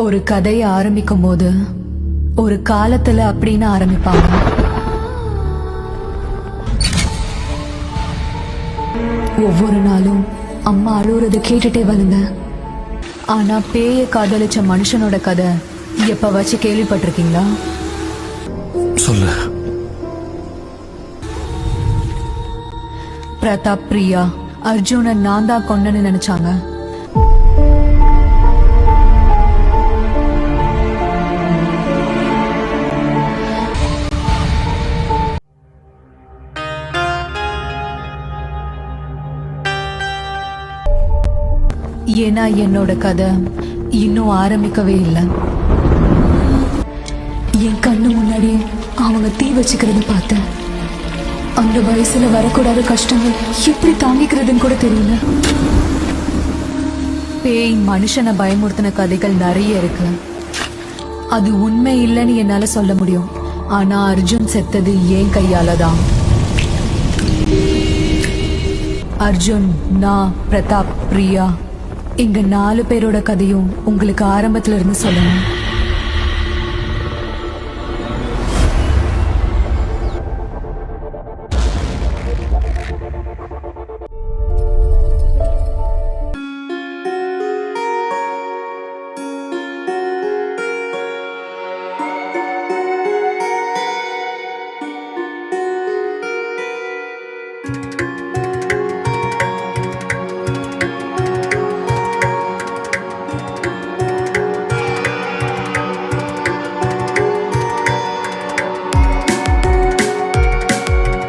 ஒரு கதையை ஆரம்பிக்கும் போது ஒரு காலத்துல அப்படின்னு ஆரம்பிப்பாங்க. ஒவ்வொரு நாளும் அம்மா அழுவுறத கேட்டுட்டே வந்தேன். ஆனா பேய காதலிச்ச மனுஷனோட கதை எப்ப வச்சு கேள்விப்பட்டிருக்கீங்களா? சொல்லு. பிரதாப், பிரியா, அர்ஜுனை நான் தான் கொன்னன்னு நினைச்சாங்க. ஏன்னா என்னோட கதை இன்னும் ஆரம்பிக்கவே இல்லை. என் கண்ணு முன்னாடி அவங்க தீ வச்சுக்கிறத பார்த்தேன். அந்த வயசுல வரக்கூடாத கஷ்டங்கள் எப்படி தாங்கிக்கிறதுன்னு கூட தெரியல. பேய் மனுஷனை பயமுறுத்தின கதைகள் நிறைய இருக்கு. அது உண்மை இல்லைன்னு என்னால சொல்ல முடியும். ஆனா அர்ஜுன் செத்தது என் கையால தான். அர்ஜுன், நான், பிரதாப், பிரியா, இங்க 4 பேரோட கதையும் உங்களுக்கு ஆரம்பத்துல இருந்து சொல்லணும்.